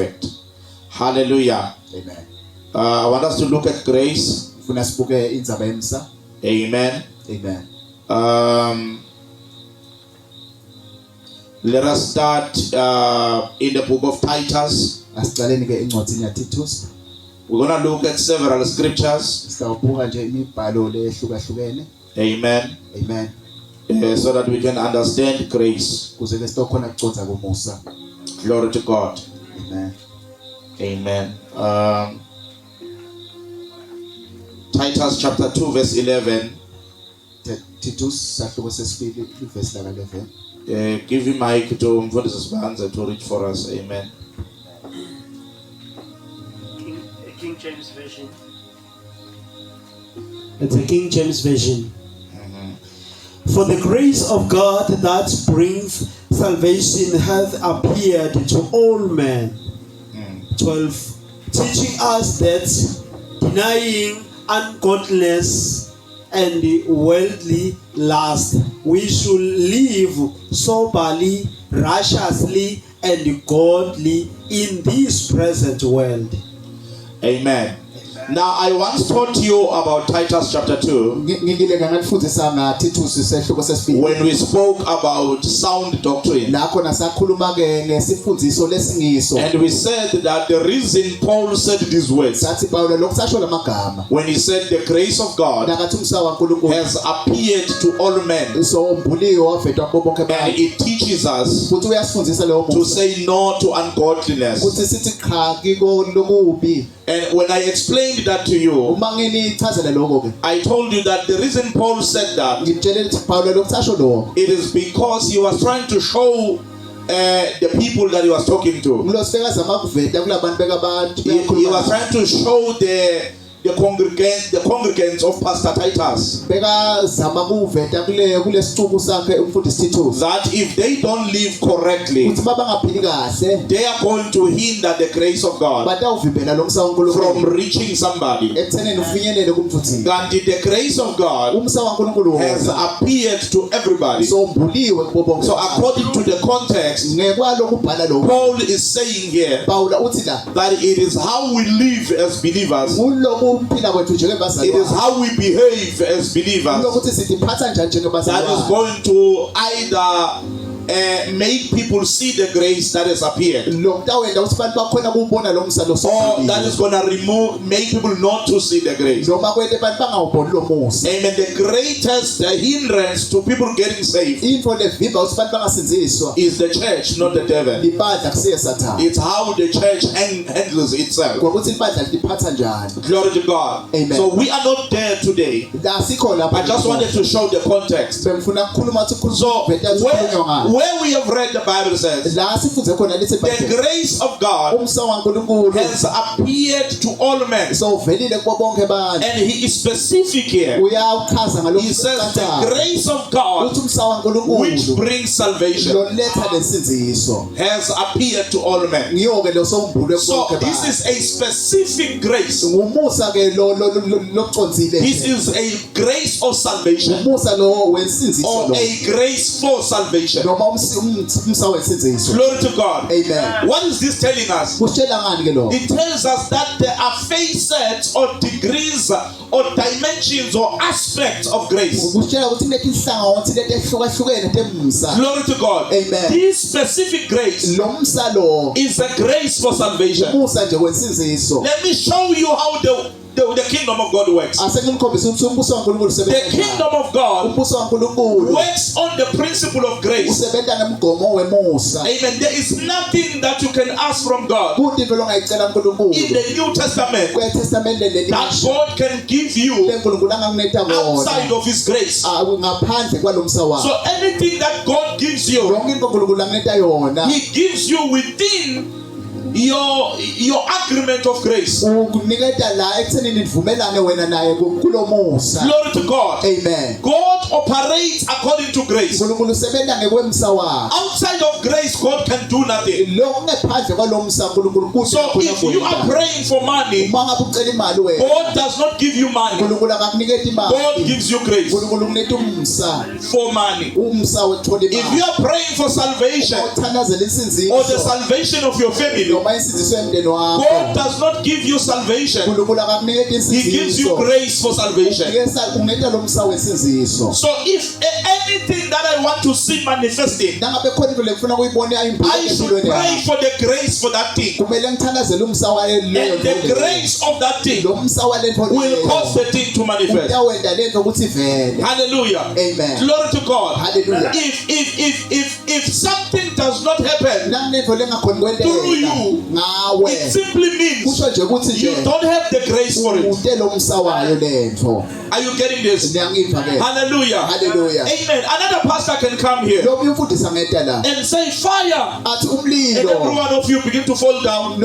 perfect. Hallelujah. Amen. I want us to look at grace. Amen. Amen. Let us start in the book of Titus. We're going to look at several scriptures. Amen. Amen. So that we can understand grace. Glory to God. Amen. Amen. Titus chapter 2 verse 11. Give him mic to reach for us. Amen. King James Version. It's a King James Version. For the grace of God that brings salvation hath appeared to all men. 12. Teaching us that denying ungodliness and worldly lust, we should live soberly, righteously, and godly in this present world. Amen. Now I once taught you about Titus chapter 2 when we spoke about sound doctrine. And we said that the reason Paul said these words, when he said the grace of God has appeared to all men, and it teaches us to say no to ungodliness. And when I explained that to you, I told you that the reason Paul said that, it is because he was trying to show the people that he was talking to. He was trying to show the congregants of Pastor Titus that if they don't live correctly, they are going to hinder the grace of God from reaching somebody. And the grace of God has appeared to everybody. So according to the context, Paul is saying here that it is how we live as believers, it is how we behave as believers that is going to either make people see the grace that has appeared, or that is going to make people not to see the grace. Amen. The greatest hindrance to people getting saved is the church, not the devil. It's how the church handles itself. Glory to God. Amen. So we are not there today. I just wanted to show the context. So where we have read, the Bible says the grace of God has appeared to all men. And he is specific here. He says the grace of God which brings salvation has appeared to all men. So this is a specific grace. This is a grace of salvation, or a grace for salvation. Glory to God. Amen. What is this telling us? It tells us that there are facets or degrees or dimensions or aspects of grace. Glory to God. Amen. This specific grace is a grace for salvation. Let me show you how the kingdom of God works. The kingdom of God works on the principle of grace. Amen. There is nothing that you can ask from God in the New Testament that God can give you outside of His grace. So anything that God gives you, He gives you within your agreement of grace. Glory to God. Amen. God operates according to grace. Outside of grace, God can do nothing. So if you are praying for money, God does not give you money. God gives you grace for money. If you are praying for salvation or the salvation of your family, God does not give you salvation. He gives you grace for salvation. So if anything that I want to see manifesting, I should pray for the grace for that thing. And the grace of that thing will cause the thing to manifest. Hallelujah. Amen. Glory to God. Hallelujah. If something does not happen through you, it simply means you don't have the grace for it. Are you getting this? Hallelujah. Hallelujah. Amen. Another pastor can come here and say fire, and every one of you begin to fall down.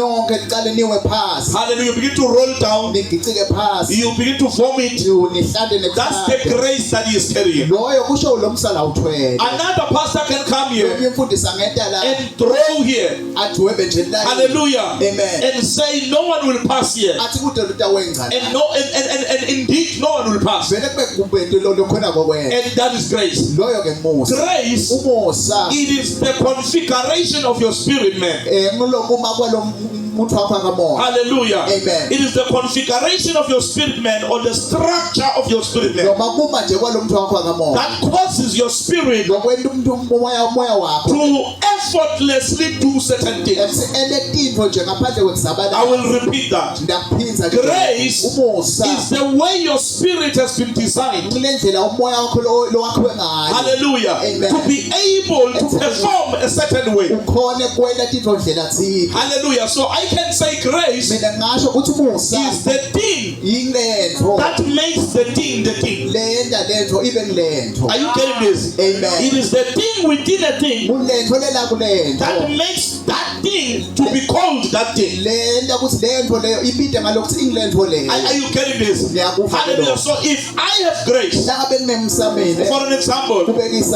Hallelujah. You begin to roll down. You begin to vomit. That's the grace that he is carrying. Another pastor can come here and throw here. Hallelujah. Amen. And say no one will pass here. And indeed no one will pass. And that is grace. Grace, it is the configuration of your spirit, man. Hallelujah. Amen. It is the configuration of your spirit man, or the structure of your spirit man, that causes your spirit to effortlessly do certain things. I will repeat that. Grace is the way your spirit has been designed. Hallelujah. Amen. To be able to perform a certain way. Hallelujah. So I can say grace is the thing that makes the thing the thing. Are you getting this? Amen. It is the thing within a thing that makes that thing to be called that thing. Are you getting this? Hallelujah. So if I have grace, for an example,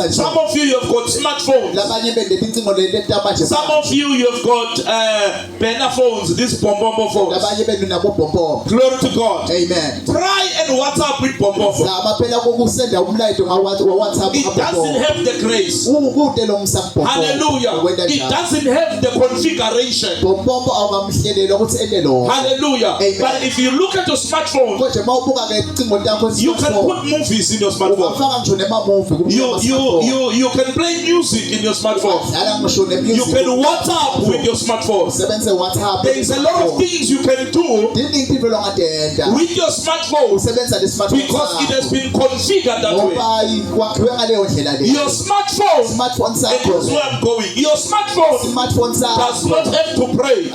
some of you have got smartphones. Some of you have got banner phones, these bomb phones. Glory to God. Amen. Try and WhatsApp with bomb phone. It doesn't have the grace. Hallelujah. It doesn't have the configuration. Hallelujah. Amen. But if you look at your smartphone, you can put movies in your smartphone. You can play music in your smartphone. You can WhatsApp with your smartphone. There is a lot of things you can do with your smartphone because it has been configured that way. Your smartphone, and that's where I'm going. Your smartphone does not have to pray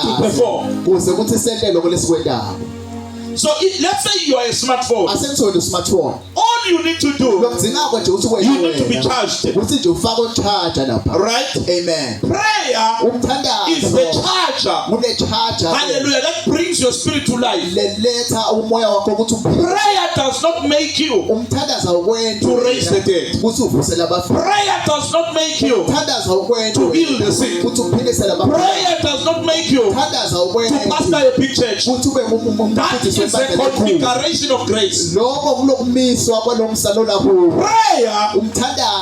to perform. So let's say you are a smartphone. All you need to do, you need to be charged. Right? Amen. Prayer is the charger. Hallelujah. That brings your spirit to life. Prayer does not make you to raise the dead. Prayer does not make you to heal the sick. Prayer does not make you to pastor a big church. That is the configuration of grace. Prayer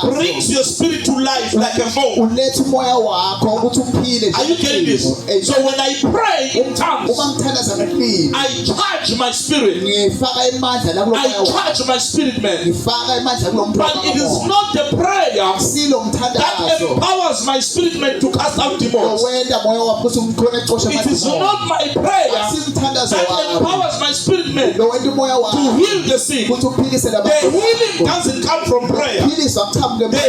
brings your spirit to life like a phone. Are you getting this? So when I pray in tongues, I charge my spirit. I charge my spirit man. But it is not the prayer that empowers my spirit man to cast out demons. It is not my prayer that empowers my spirit man to heal the sick. The healing doesn't come from prayer. The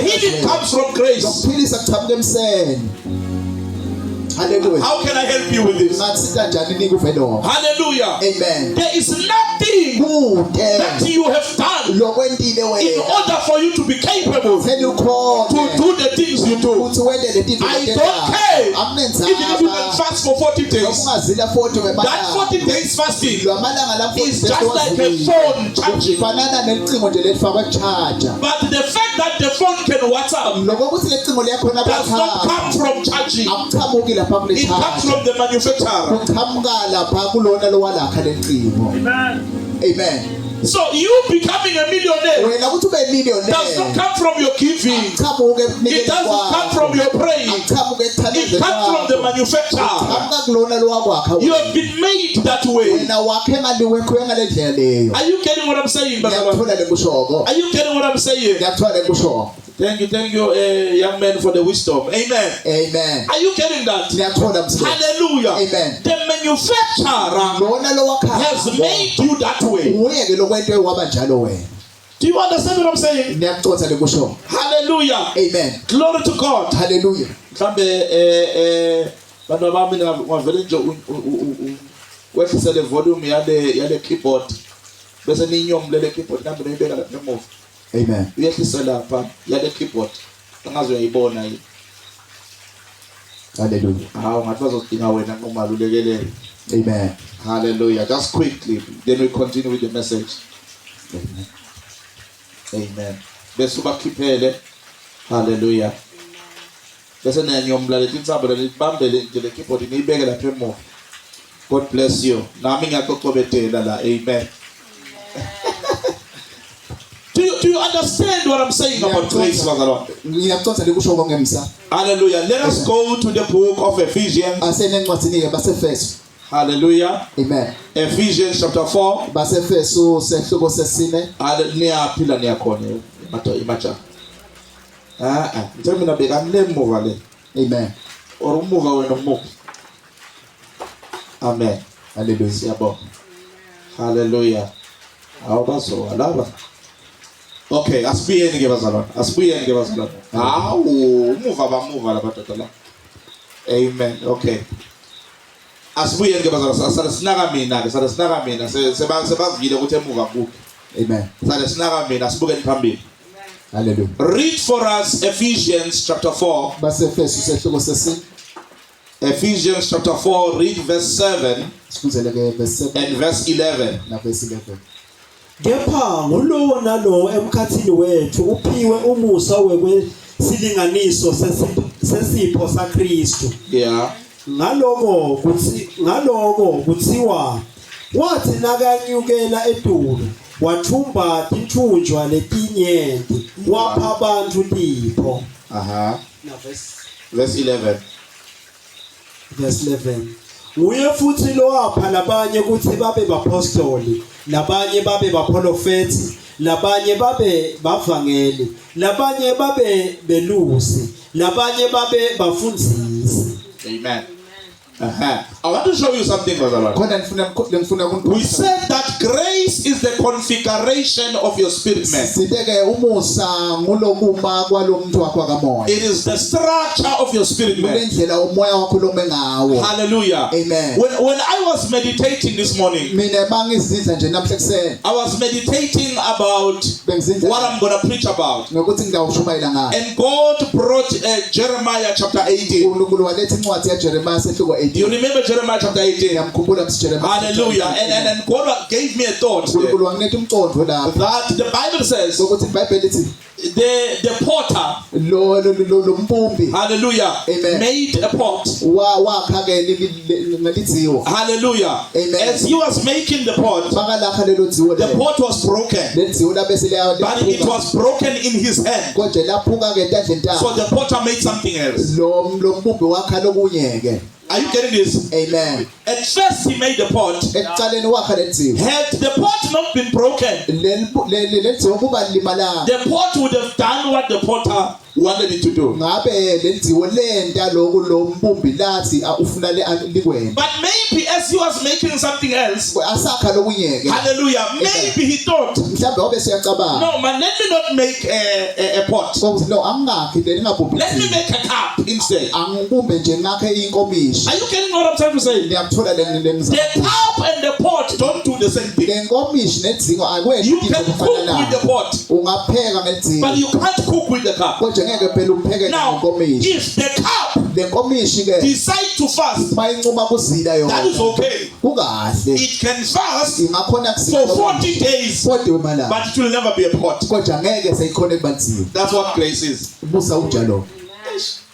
healing comes from grace. Hallelujah. How can I help you with this? Hallelujah. Amen. There is nothing that you have done in order for you to be capable to do the things you do. I don't care. Even if you can fast for 40 days, that 40 days fasting is just like a phone charging. But the fact that the phone can WhatsApp does not come from charging. It comes from the manufacturer. Amen. Amen. So you becoming a millionaire wena ukuthi ube millionaire does not come from your giving. It doesn't come from your praying. It comes from the manufacturer. You have been made that way. Are you getting what I'm saying, brother? Are you getting what I'm saying? Thank you, young man, for the wisdom. Amen. Amen. Are you getting that? Hallelujah. Amen. The manufacturer has made you that way. Do you understand what I'm saying? Hallelujah. Amen. Glory to God. Hallelujah. Wehlisa le volume yale keyboard bese ninyomlele keyboard nambe noyibeka lapha emuva. Amen. Uyehlisa lapha yale keyboard angazi uyayibona yi. Hallelujah. Ngathi bazodinga wena ngomalulekele. Amen. Hallelujah. Just quickly, then we continue with the message. Amen. Amen. Bese ubakhiphele. Hallelujah. Bese nanyomlele insabo libambele nje le keyboard niyibeke lapha emuva. God bless you. Nami ngiyaqoqobethela la. Amen. Do you understand what I'm saying about grace, Father Lord? Hallelujah. Let us go to the book of Ephesians. Hallelujah. Amen. Ephesians chapter 4. Amen. Amen. Hallelujah. Hallelujah. Okay, asibuyeni ke bazalwane. Muva la batotola. Amen. Okay. Asibuyeni ke bazalwane. Sala sinaka mina sebazivile ukuthi emuva kuphi. Amen. Sala sinaka mina sibukeni phambili. Hallelujah. Read for us Ephesians chapter 4. Ephesians chapter 4, read verse 7 and verse 11. Kepha ngulowo nalowo emkhathini wethu uphiwe umusa wekwesilinganiso sesipho saKristu. Yeah. Ngaloko kuthiwa wathi nakanyukela edulu wathumba inthunjwa letinyenti wapha abantu lipho. Now verse 11. Verse 11. Nguye futhi lo wapha labanye ukuthi babe bapostoli, labanye babe baprofeti, labanye babe bavangeli, labanye babe belusi, labanye babe bafundzisi. Amen. I want to show you something, brother. We said that grace is the configuration of your spirit man. It is the structure of your spirit man. Hallelujah. Amen. When I was meditating this morning, I was meditating about what I'm going to preach about. And God brought Jeremiah chapter 18. Do you remember Jeremiah chapter 18? Hallelujah. And God gave me a thought that the Bible says the potter, hallelujah, Amen, made a pot. Hallelujah. Amen. As he was making the pot was broken, but it was broken in his hand. So the potter made something else. Are you getting this? Amen. At first he made the pot. Had the pot not been broken, the pot would have done what the potter wanted it to do. But maybe as he was making something else, hallelujah, maybe he thought, no man, let me not make a pot. Let me make a cup instead. Are you getting what I'm trying to say? The cup and the pot don't do the same thing. You can cook with the pot, but you can't cook with the cup. Now, if the cup decide to fast, that is okay. It can fast for 40 days, but it will never be a pot. That's what grace is. Praise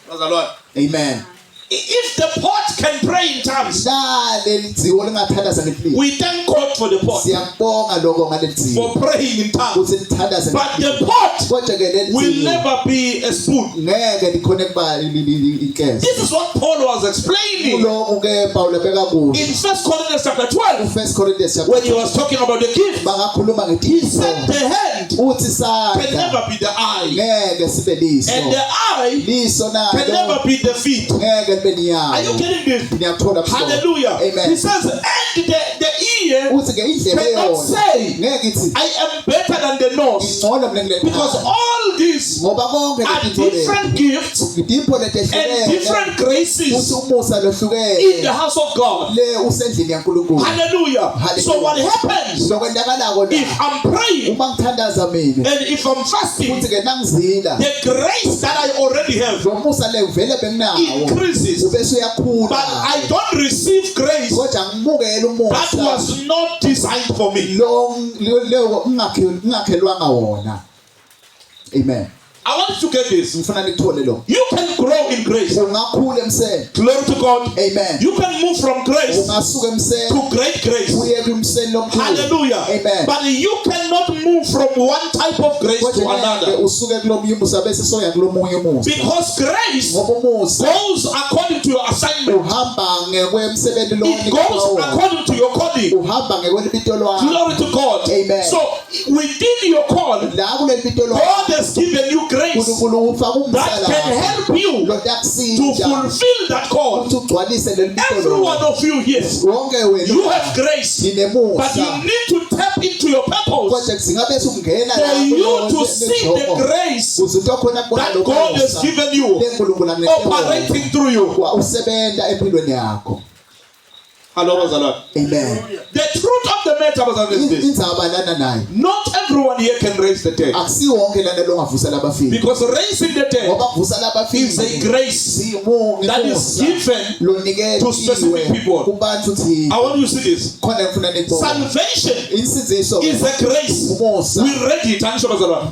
the Lord. Amen. If the pot can pray in tongues. naleli dziwo lingathandaza ngephili We thank God for the pot, siyabonga lokho ngaleli dziwo for praying in tongues. ukuthi lithandaze But the pot kodwa ke leli will dziwo never be a spoon. ngeke likhone kuba inkese This is what Paul was explaining kuloko ke Paul ebeka kuwo in 1 Corinthians chapter 12 First Corinthians when he was talking about the gift. bakakhuluma He ngethiso said the hand uthi can isandla never be the eye, ngeke sibe liso and the eye liso can nalo never be the feet. ngeke libe Are you niyayo getting this? ngiyakuthola mhlobo. Hallelujah. Amen. He says, and the ear uthi ke indlebe cannot yona say, ngeke ithi I am better than the nose. ngcono mina Because all these ngoba konke are lezi zinto different gifts idipho and letehlukene different graces uthi umusa in the lohlukene house of God. le usendlini yaNkulunkulu Hallelujah. Hallelujah. So what happens lokwendakalako if la I'm praying uma ngithandaza mina and if I'm fasting, uthi ke nangizila the grace that I already have lo musa le vele benginawo increases. ubese uyakhula But I don't receive grace kodwa ngimukela that umusa was not designed for me. lo ngakhelwanga wona amen I want you to get this. ngifuna nikuthole lo You can grow in grace. ungakhula emseni Glory to God. amen You can move from grace ungasuka emseni to great grace. uye kumseni lomkhulu Hallelujah. amen But you cannot move from one type of grace to kodwa ngeke another. usuke kulomunye umusa bese soya kulomunye umusa Because grace ngoba umusa goes according to your assignment. uhamba ngekwemsebenzi lo It goes according to your calling. uhamba ngekwelibito lwakho Glory to God. Amen. So within your call, la kulelibito God lwakho has given you grace uNkulunkulu ufaka that umsala can help you lo to takusiza fulfill that call. ukuthi ugcwalise lelibito Every one lwakho of you here, wonke wena you have grace, but ninemusa you need to tap into your purpose kodwa kusingabe sungena for you to see the grace uzinto khona that God has given you lenkulunkulu operating through you. usebenta empilweni yakho Hello, Bazalwane. amen The truth of the matter, Bazalwane, is this. indzaba lana nayo Not everyone here can raise the dead. akusiwo wonke lana longavusa labafile Because raising the dead ngoba kuvusa is a labafile grace that is given to specific people. kubantu thina I want you to see this. khona ngifuna nikubona Salvation insinziso is a grace. umusa We read it.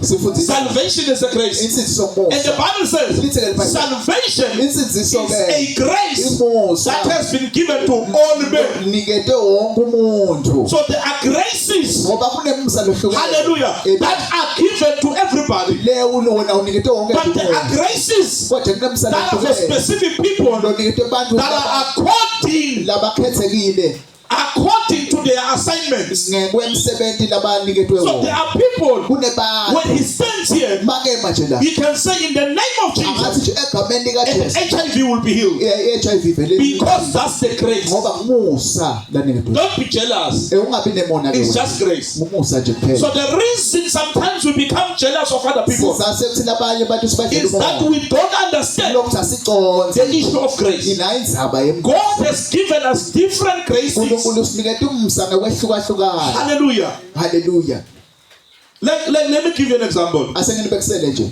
sifundisa Salvation is a grace. insinziso And the umusa Bible says salvation is insinziso ke a grace umusa that has been given to all men. nikete wonke umuntu So there are graces, ngoba kunemusa lohlukene hallelujah, Amen. that are given to everybody. le wona unikete wonke But there are graces kodwa kunemusa that are for lohlukene specific people lo nikete abantu that are according according to their assignments. ngekwemsebenzi labaniketwe So there wona are people, kunebantu when he stands here, make manje la he can say in the name of angathi Jesus, nje egameni lika and Jesu HIV will be healed. i-HIV vele Because that's the grace. ngoba musa laniketwe Don't be jealous. ungabi nemona ke It's wena just grace. umusa nje kuphela So the reason sometimes we become jealous of other people sizase kuthina abanye abantu sibadlela is that umoya we don't understand lokhu asiconze the issue of grace. ina indzaba yemgqondo God has given us different graces. uNkulunkulu usinikete umsa ngokwehlukahlukana Hallelujah. haleluya Let me give you an example. asenginibekisele nje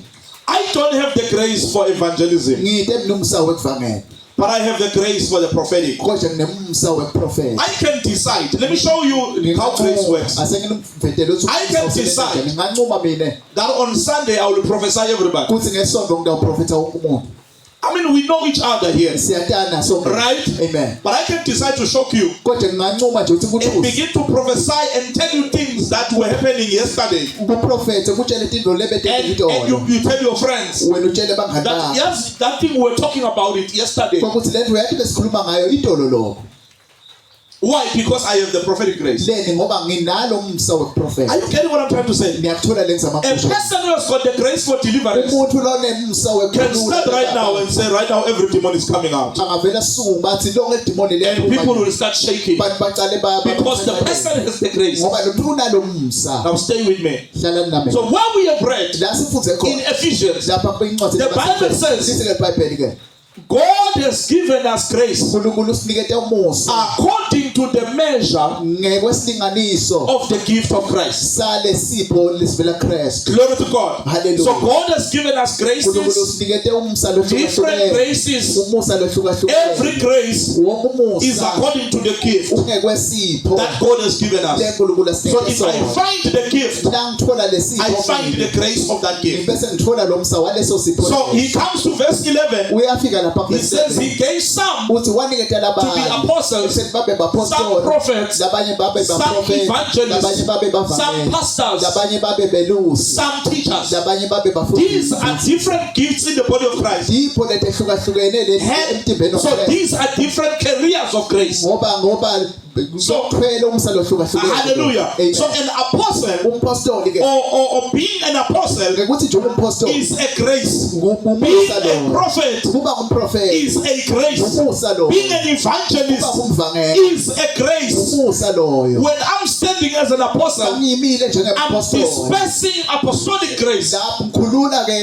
I don't have the grace for evangelism, ngide nomsa wekuvangela but I have the grace for the prophetic. kodwa nginemsa weprofeti I can decide. Let me show you how grace works. asenginimvetele ukuthi I can decide. nginganquma mina That on Sunday I will prophesy everybody. kuthi ngesonto ngidawuprofetha wonke umuntu I mean, we know each other here, siyatana sonke right? amen But I can decide to shock you kodwa nginganquma nje ukuthi and kuthi begin to prophesy and tell you things that were happening yesterday. uprofeti kutshele into lebede And ngitona you tell your friends wena utshele that bangani yes, that thing we were talking about it yesterday. ukuthi lento yathi besikhuluma ngayo idolo lokho Why? Because I have the prophetic grace. leni ngoba nginalo umsa Are weprofeti you getting what I'm trying to say? ngiyakuthola lenza A amaphusho person who has got the grace for deliverance umuntu lo nemsa can stand right now and say, right now every demon is coming out. angavela suku bathi lonke idimoni And people will start shaking bantu baqale because the person has the grace. ngoba lo muntu unalo umsa Now stay with me. hlalani nami So where we have read la sifunze in khona Ephesians, lapha kwincwadi The Bible says- lithi ke iBhayibheli ke God has given us grace uNkulunkulu usinikete umusa according to the measure Ngekwesilinganiso of the gift of Christ. sale sipho lisivela Christ. Glory to God. Hallelujah. So God has given us graces, Usinikete umsa different graces. umusa Every grace is according to the gift ungekwesipho that God has given us. lenkulunkulu So if I asinikeza find the gift, ngithola lesipho I find the grace of that gift. bese ngithola lo msa waleso sipho. So he comes to verse 11. uyafika lapha He says he gave some uthi waniketela to be abantu apostles, bese babe some bapostoli prophets, labanye babe some baprofeti labanye evangelists, babe some bavangeli pastors, labanye babe belusi some teachers. labanye babe These bafundisi. are different gifts in the body of Christ. yipho letehlukahlukene lezi emtimbeni So these are different careers of grace. ngoba zokuthwele umsa lohlukahlukene. Hallelujah. Amen. So an apostle umpostoli ke or being an apostle ngekuthi nje umpostoli is a grace. Being ngumusa a lo prophet kuba umprofeti is a grace. umusa lo Being an kuba evangelist umvangeli is a grace. umusa loyo. When I'm standing as an apostle, ngiyimile I'm njengempostoli dispersing apostolic grace lapho ngikhulula ke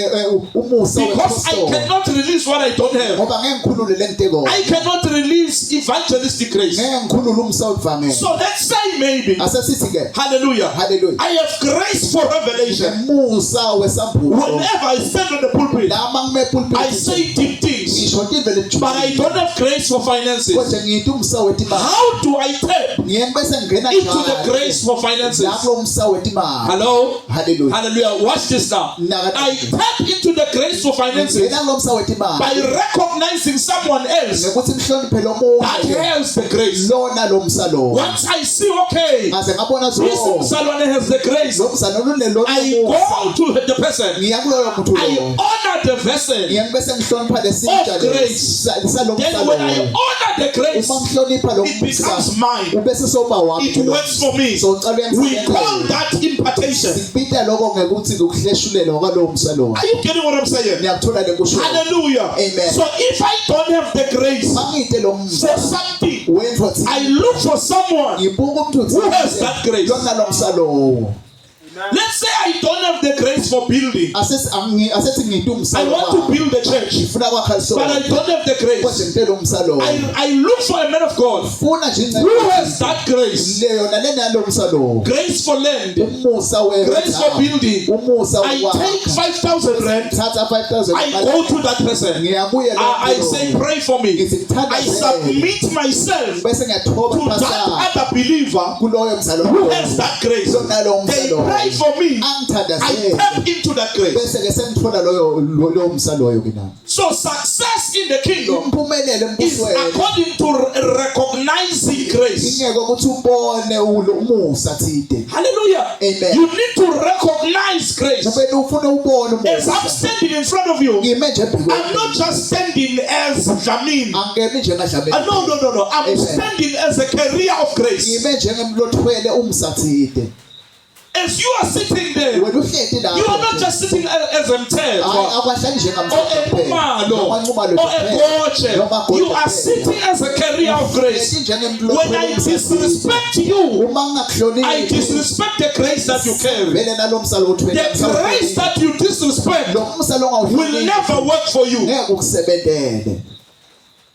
umusa because I wempostoli cannot release what I don't have. ngoba ngeke ngikhulule lenteko I cannot release evangelistic grace. ngeke ngikhulule umsa wevangeli. So let's say maybe, asesithi ke hallelujah, hallelujah I have grace for revelation. umusa wesambulo Whenever I stand on the pulpit, lama ngime pulpit I say deep things, ngisho tivele but I don't have grace for finances. kodwa ngithi umsa wetimali How do I tap ngiyeke bese ngena into the grace for finances? lapho umsa wetimali. Hello? Hallelujah. Hallelujah. Watch this now. I tap into the grace for finances ngena lo msa wetimali by recognizing someone else ngekuthi ngihloniphe lo that muntu has the grace. lona lo msa lo Once I see, okay, ngaze ngabona this zo Salone has the grace, lo msa lolunelo I go to the person, ngiya kuloyo muntu I lo honor the vessel. ngiyeke bese ngihlonipha lesitsha Of grace. salo msa Then when I lo honor the grace, uma ngihlonipha lo it msa becomes mine. ubese soba wami It works for me. so ngicela We call that impartation. sibita lokho ngekuthi ukuhleshulela kwalowo msa lo. Are you getting what I'm saying? ngiyakuthola lekusho Hallelujah. Amen. So if I don't have the grace mangite lo for msa something, wento I look for someone. ngibuka umuntu Who has that grace? lona lo msa lo. Let's say I don't have the grace for building. asethi ngidumsa I want to build a church, ngifuna kwakha liso but I don't have the kodwa grace. ngitela umsa lo I look for a man of God funa nje who has that grace. leyo nalena lo msa lo Grace for land, umusa we grace for building. umusa I take 5,000 rand. thatha 5,000 I go to that person. ngiyabuya I say, pray for me. I submit myself bese ngiyathoba to that other believer kuloyo msa lo who has that grace. lona lo msa They lo pray for me. I angithandazele tap into that grace. bese ke sengithola loyo msa loyo kina So success in the kingdom imphumelelo is embusweni according to recognizing grace. ingeke ukuthi ubone umusa thide. Hallelujah. Amen. You need to recognize grace. Kumele ufune ubone As I'm umusa standing in front of you, ngime nje I'm ebhikweni not just standing as Jamin. angemi nje ngadlameni No. I'm Amen. standing as a carrier of grace. ngime nje ngemlothwele umsa thide. As you are sitting there, wena uhleti you are not lapho just sitting as a akwahlali nje or a ngamthelo or a you are sitting as a carrier of grace. When I disrespect you, uma I ungakuhloniphi disrespect the grace that you carry. vele nalomsa lo The grace that you disrespect lo msa lo will never work for you. ngeke ukusebentele.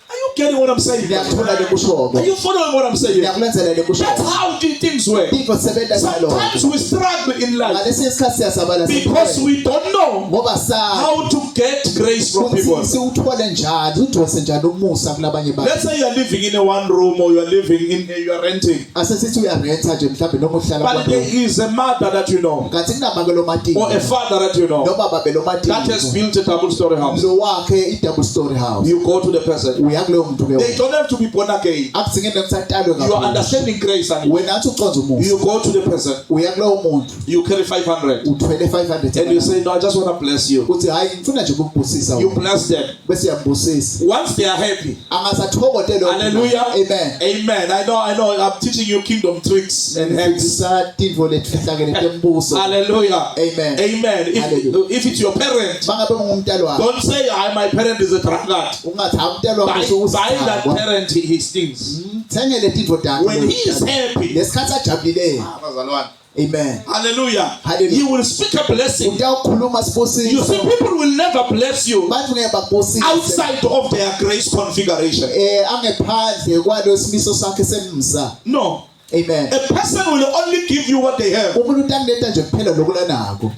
Are you getting what I'm saying? ngiyakuthola lekushobo Are you following what I'm saying? ngiyakulenzela That's lekushobo how things work. into sebenza ngalo Sometimes we struggle in life ngalesi isikhathi siyasabala because we don't know ngoba sa how to get grace from people. siuthole njani udose njani umusa kulabanye bantu. Let's say you are living in a one room or you are living in you are renting, asesithi uyarenta nje mhlawumbe noma uhlala but there is a mother that you know ngathi kunamakelo matini or a father that you know nobaba belo that has matini built a double-story house. lo wakhe i-double story house You go to the person. uya kuleyo muntu They leyo don't have to be born again. akudzingeni kusatalwe You are understanding grace and wena athi uconza umusa you go to the person. uya kuleyo muntu You carry 500 uthwele 500 and you say, no, I just want to bless you. uthi hayi ngifuna nje ukukubusisa You bless them. bese uyambusisa Once they are happy, angasathokotele hallelujah, amen amen. I know. I'm teaching you kingdom tricks and hacks. ngisatinvo lefihlakele tembuso Hallelujah, amen amen. Hallelujah. If it's your parent, bangabe ngumntalo don't say, my parent is a drunkard. ungathi umntalo By wakho that parent, he stinks. Thengele tintfo takhe. When he is happy. Lesikhathi ajabulile. Bazalwane. Amen. Hallelujah. Hallelujah. He will speak a blessing. Utawukhuluma sibusiso. You see, people will never bless you Bantu ngeke bakubusise. outside of their grace configuration. Angephandle kwalo simiso sakhe semza. No. Amen. A person will only give you what they have. Umuntu utanileta nje kuphela lokulanako.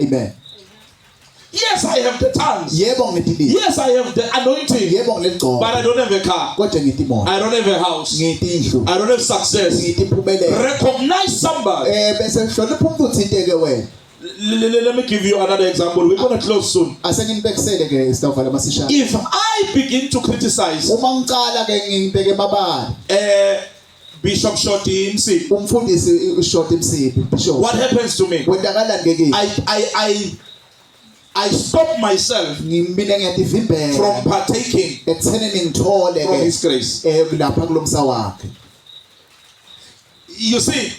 Amen. Yes, I have the tongues. Yebo ngidili. Yes, I have the anointing. Yebo ngilegcobo. But I don't have a car. Kodwa ngidimoto. I don't have a house. Ngidindlu. I don't have success. Ngidimpumelelo. Recognize somebody. Bese hlonipha umuntu uthinteke wena. Let me give you another example. We're going to close soon. Ase nginibekisele ke sitawuvala masishana. If I begin to criticize Uma ngicala ke ngibeke emabala. Bishop Shoti Msiphi, Umfundisi uShoti Msiphi Bishop. what happens to me? Kwenzakalani ke kimi? I stop myself Ngimine ngiyadivimbela. from partaking Ekuthenini ngithole from ke His grace. lapha kulomsa wakhe. You see,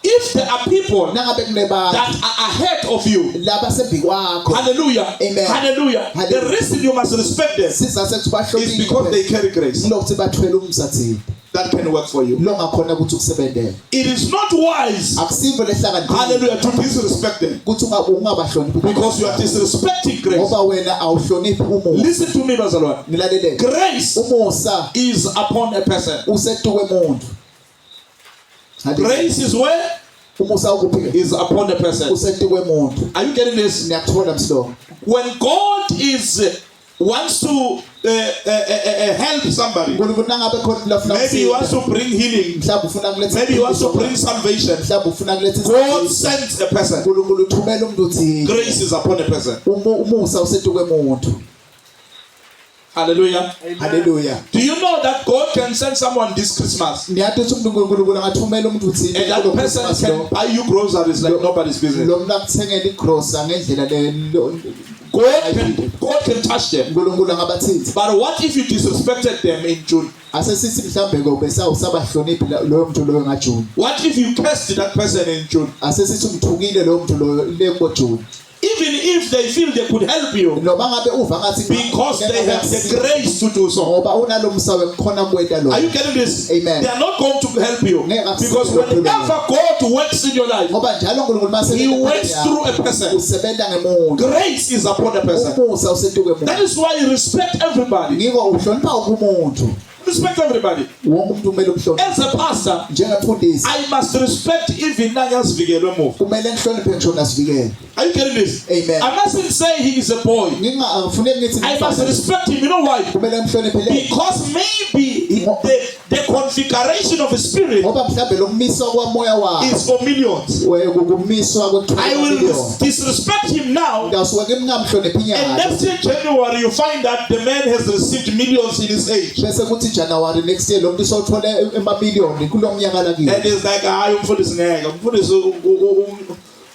if there are people Nangabe kunebantu that are ahead of you, laba sembi kwakho. hallelujah, Amen. hallelujah, the Hallelujah. reason you must respect them Sizase kubahloniphe. is because they carry grace. Ngokuthi bathwele umsathi. That can work for you. Lo ngakhona ukuthi ukusebenzele. It is not wise, Akusivo lehlakaniphile. hallelujah, to disrespect them Ukuthi ungabahloniphi. because you are disrespecting grace. Ngoba wena awuhloniphi umuntu. Listen to me, Bazalwane. Nilalele. Grace Umusa is upon a person. usetuwe umuntu. Grace is where? Umusa ukuphi? Is upon a person. Usetuwe umuntu. Are you getting this? Niyakuthola msilo. When God wants to help somebody, Unkulunkulu nangabe khona lafuna maybe He wants to bring healing, mhlawumbe ufuna kuletha maybe He wants to bring salvation, mhlawumbe ufuna kuletha God sends a person. uNkulunkulu uthumela umuntu uthi Grace is upon a person. umusa usetuwe umuntu. Hallelujah. Hallelujah. Do you know that God can send someone this Christmas Niyathi ukuthi uNkulunkulu angathumela umuntu uthi and that person can buy you groceries like nobody's business? lo muntu akuthengela igrosa ngendlela le God can touch them. uNkulunkulu angabathithi. But what if you disrespected them in June? Ase sithi mhlambe ko bese awusabahloniphi loyo muntu loyo ngaJune. What if you cursed that person in June? Ase sithi umthukile loyo muntu loyo lekoJune. Even if they feel they could help you Noma ngabe uva ngathi because they have the grace to do so. ngoba unalomsa wekhona kwenda lo. Are you getting this? Amen. They are not going to help you because whenever God works in your life, Ngoba njalo uNkulunkulu mase He works through a person. usebenza ngemuntu. Grace is upon a person. Umusa usetuke That umuntu. is why you respect everybody. Ngiko uhlonipha umuntu. Respect everybody. Wonke umuntu kumele umhloniphe. As a pastor, Njengemfundisi I must respect even nangazivikelwe move. kumele ngihloniphe ngisho nasivikele. Are you getting this? Amen. I mustn't say he is a boy. Ngingafune ngithi I must respect him. You know why? kumele ngihloniphe le. Because maybe the configuration of a spirit Ngoba mhlambe lo kumiswa kwamoya wakhe. is for millions. Ukumiswa I will disrespect him now, ngasuka ke ngingamhloniphi and inyanga. next year January you find that the man has received millions in his age. Bese kuthi January next year lo muntu sothole emamillion kulomnyaka la And kimi. it's like, umfundisi ngeke. Umfundisi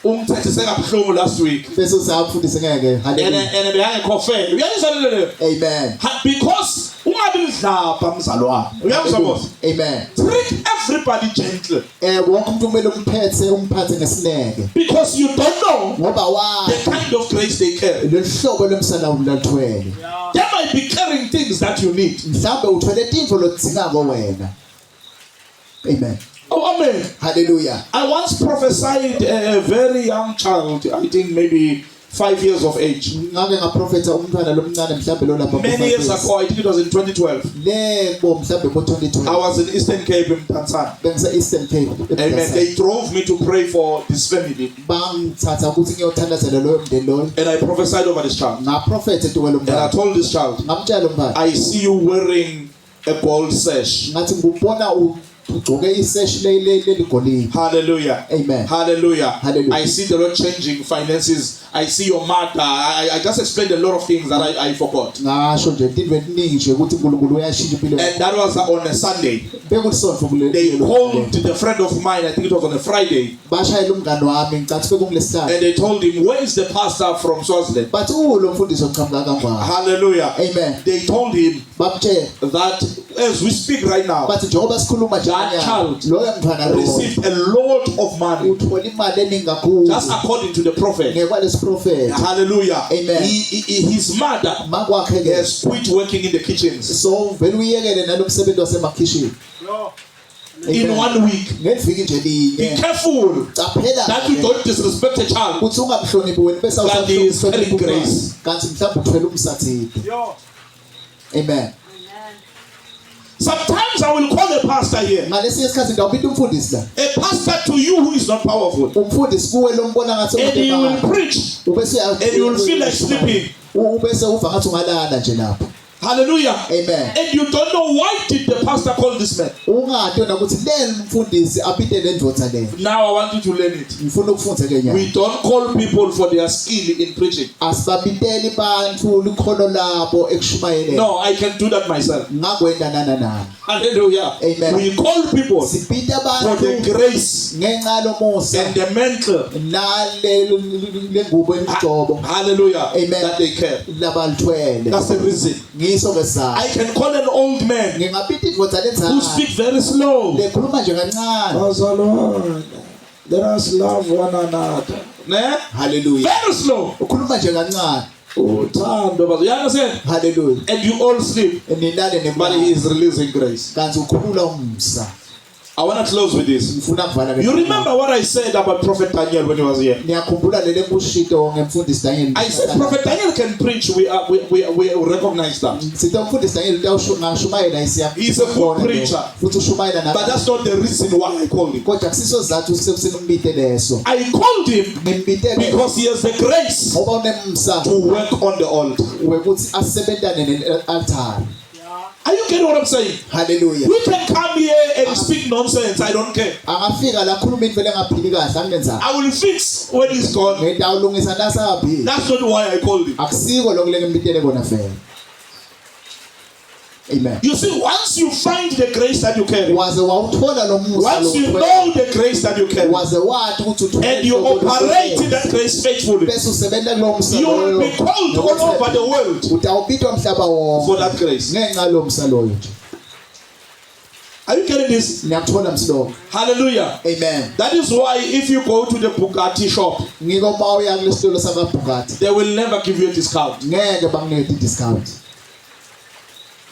ungithathise kabuhlungu last week. Bese usafundise ngeke. Hallelujah. And beyangekho fair. Uyayizwa lelo? Amen. Because ungabi mdlapha mzalwane. Uyayizwa boss? Amen. Treat everybody gently. Wonke umuntu kumele umphathe ngesineke. Because you don't know Ngoba wa the kind of grace they carry. lehlobo lomsana ulathwele. They might be carrying things that you need. Mhlambe uthwele intfo lodzingako wena. Amen. Oh, amen. Hallelujah. I once prophesied a very young child, I think maybe 5 years of age. Ngake ngaprofetha umntwana lomncane mhlambe lo lapha. Many years ago, I think it was in 2012. Lebo mhlambe mo 2020. I was in Eastern Cape in Tanzania. Bengise Eastern Cape. Amen. They drove me to pray for this family. Bangithatha ukuthi ngiyothandazela loyo mndeni loyo. And I prophesied over this child. Ngaprofetha tuwelo And I mntwana. told this child, Ngamtshela umntwana. I see you wearing a gold sash. Ngathi ngubona ugcoke isesh leligolide. Hallelujah. Amen. Hallelujah. Hallelujah. I see the Lord changing finances. I see your mother. I just explained a lot of things that I forgot. Ngasho nje into eziningi nje ukuthi uNkulunkulu uyashintsha impilo. And that was on a Sunday. Bekulisonto kule. They called the friend of mine, I think it was on a Friday. Bashayela umngane wami ngicathi bekungilesithathu. And they told him, where is the pastor from Swaziland? Bathi lo mfundisi oqhamuka kangaka. Hallelujah. Amen. They told him Bamtshela that as we speak right now, bathi njengoba sikhuluma that njalo child loyo mntwana lo received a lot of money uthola imali eningi kakhulu just according to the prophet. ngekwalesi prophet. Hallelujah. Amen. His mother Makwakhe ke has quit working in the kitchens. so vele uyekele nalomsebenzi wasemakhishini In 1 week. ngeviki nje Be linye careful qaphela that you don't disrespect a child. ukuthi ungamhloniphi wena bese That he is carrying grace. kanti mhlawumbe uthwele umsathide. Amen. Sometimes I will call a pastor here. Ngalesi isikhathi ngawuphinda umfundisi la A pastor to you who is not powerful. umfundisi kuwe lo mbona ngathi And he will preach. ubese And you will feel like sleeping. ubese uva ngathi ungalala nje lapho. Hallelujah. Amen. And you don't know why did the pastor call this man. Ungadona ukuthi le mfundisi aphinde lendvodza le. Now I want you to learn it. Ngifuna ukufundza ke nyaka. We don't call people for their skill in preaching. Asibabiteli bantfu likhono labo ekushumayeleni. No, I can do that myself. Ngakwenda nana. Hallelujah. Amen. We call people Sibita for the bantfu grace ngenxa lomusa and the mental. nale lengubo emjobo. Hallelujah. Amen. That they care. Labalthwele. That's the reason. Ngiso ngesizathu. I can call an old man Ngingapita indvodza who lenzala. speaks very slow. Lekhuluma nje kancane. Bazalwane, let us love one another. Ne? Hallelujah. Very slow. Ukhuluma nje kancane. Uthando bazo. You understand? Hallelujah. And you all sleep. Nilale But he nemali. is releasing grace. Kanti ukhulula umsa. I want to close with this. Ngifuna kuvala ke. You remember what I said about Prophet Daniel when he was here? Niyakhumbula lele bushito ngemfundisi Daniel. I said Prophet Daniel can preach. We recognize that. Sithi umfundisi Daniel uyashumayela isiya. He's a good preacher. Futhi ushumayela na. But that's not the reason why I called him. Kodwa kusiso sizathu sekusinumbite leso. I called him Ngimbite because he has the grace ngoba unemsa to work on the altar. wekuthi asebentane ne-altar. Are you getting what I'm saying? Hallelujah. We can come here and speak nonsense. I don't care. Angafika la khuluma into lengaphili kahle angenzanga. I will fix when he's gone. Ngitawulungisa nasabi. That's not why I called him. Akusiko lokho lengimbitele kona vele. Amen. You see, once you find the grace that you carry, Waze wawuthola lo musa once you know the grace that you carry, waze wathi ukuthi uthole and you operate in that grace faithfully, bese usebenta kulo musa you will be called all over the world utawubitwa mhlaba wonke for that grace. ngenxa lo musa loyo nje. Are you getting this? Ngiyakuthola msilo. Hallelujah. Amen. That is why if you go to the Bugatti shop, Ngiko mawuya kulesitolo saka Bugatti they will never give you a discount. ngeke banginike discount.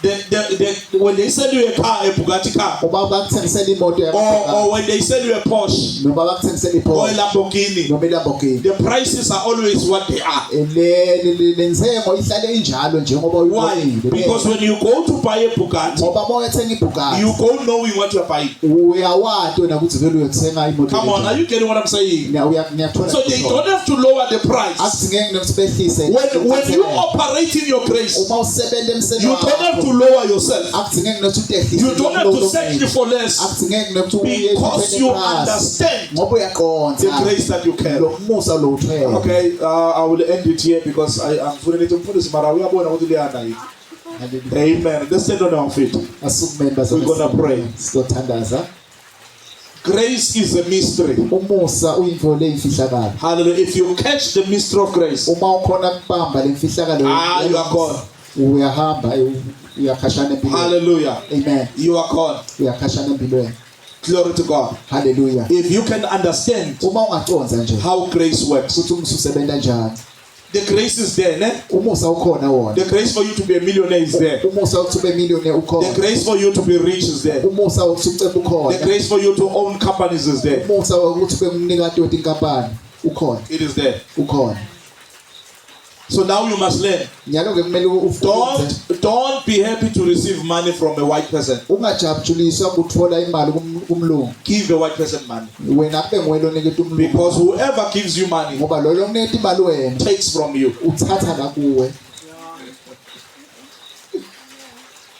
When they sell you a car, a Bugatti car, Uma bakuthengisela imoto ya or when they sell you a Porsche noma bakuthengisela or a iPorsche Lamborghini, noma iLamborghini. the prices are always what they are. Lenzengo ihlale injalo njengoba Why? uyibonile. Because when you go to buy a Bugatti, ngoba mawethenga iBugatti you go knowing what you are buying. uyawazi wena ukuthi vele uyothenga imoto. Come on, are you getting what I'm saying? Ngiyathola. So they don't have to lower the price. Akusingengi nokusibehlise. When you operate in your grace, uma usebenza emsebenzini you don't have to lower yourself. akusingengi nokuthi utehlise. You don't have to settle for less akusingengi nokuthi because you understand ngoba uyaqonda the grace that you carry. lo musa lo uthwele. Okay, I will end it here because I'm feeling it. Mara uyabona ukuthi liyana yini. Amen. Let's stand on our feet. Asumemba We're gonna pray. Sitothandaza. Grace is a mystery. Umusa uyinto leyifihlakalo. Hallelujah. If you catch the mystery of grace, Uma ukhona kubamba lemfihlakalo. you are gone. Uyahamba uyakhashana empilweni. Hallelujah. Amen. You are gone. Uyakhashana empilweni. Glory to God. Hallelujah. If you can understand Uma ungaconza nje how grace works, ukuthi umusa usebenza njani. the grace is there, ne? Umusa ukhona wona. The grace for you to be a millionaire is there. Umusa ukuthi ube millionaire ukhona. The grace for you to be rich is there. Umusa ukuthi ucebe The ukhona. grace for you to own companies is there. Umusa ukuthi ube umnikati wetinkampani ukhona. It is there. Ukhona. So now you must learn. Nyalo ke kumele ufunde. Don't be happy to receive money from a white person. Ungajabuliswa ukuthola imali kumlungu. Give a white person money. Wena kube nguwena oniketa umlungu. Because whoever gives you money Ngoba lo lokuniketa imali wena takes from you. uthatha la kuwe.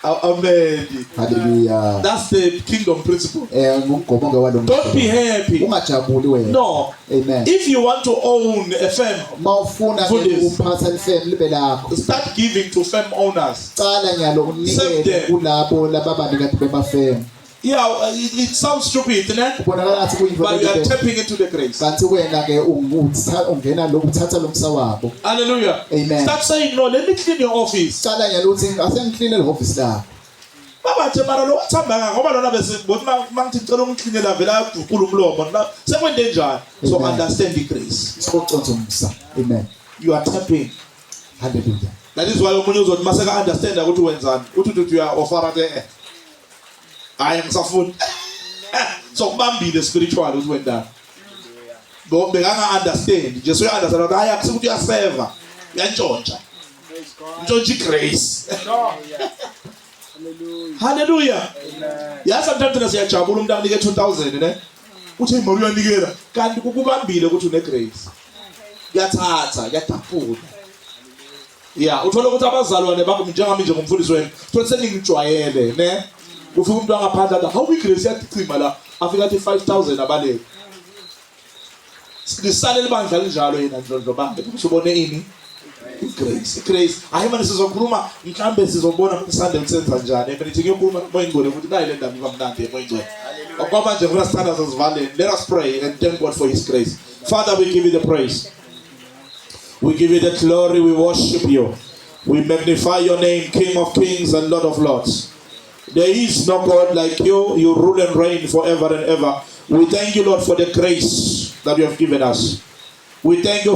Amen. Hallelujah. That's the kingdom principle. Ngumgomo ke walomthetho. Don't be happy. Ungajabuli wena. No. Amen. If you want to own a firm, Mawufuna For ke this. uphatha ifem libe lakho. start giving to firm owners. Cala nyalo Serve unikele them. kulabo lababanikazi bemafem. Yeah, it sounds stupid, isn't it? Kubonakala ngathi kuyinto But you are enhle. tapping into the grace. Kanti wena ke ungena lo uthatha lo msa wabo. Hallelujah. Amen. Start saying, no, let me clean your office. Cala nyalo uthi asengikline le office la. babathe mara lo wathamba ngoba lona bese bothi mangithi ngicela ungixinela vela uqhula umlomo na sekwende njani. So understand the grace. Sokuconzomsa. Amen. You are tapping. Hallelujah. That is why umuntu uzothi maseka understand ukuthi wenzani uthi you are offer the I am safuni. So kubambile spiritual ukuthi wendani. Bo bekanga understand. Just you understand ukuthi hayi akusukuthi uyaseva. Uyantshontsha. Ntshontsha grace. Hallelujah. Yazi sometimes siyajabula umuntu anike 2000 ne. Uthi imali uyanikela kanti kukubambile ukuthi une grace. Kuyathatha, kuyataphula. Yeah, uthola ukuthi abazalwane bakho njengami nje ngumfundisi wenu, uthola seningijwayele, ne? Ufika umuntu angaphandle athi, "How grace yaticima la?" Afika athi 5000 abaleke. Silisale libandla linjalo yena ndlondlo bambe. Usubone ini? Grace. Grace. Hayi manje sizokhuluma mhlambe sizobona Sunday senza njani. Eminithi ngiyokhuluma moyingcwele ukuthi nayi le ndaba ikamnandi moyingcwele. Ngoba manje ngifuna sithanda sesivaleni. Let us pray and thank God for his grace. Father, we give you the praise. We give you the glory, we worship you. We magnify your name, King of kings and Lord of lords. There is no God like you. You rule and reign forever and ever. We thank you, Lord, for the grace that you have given us. We thank you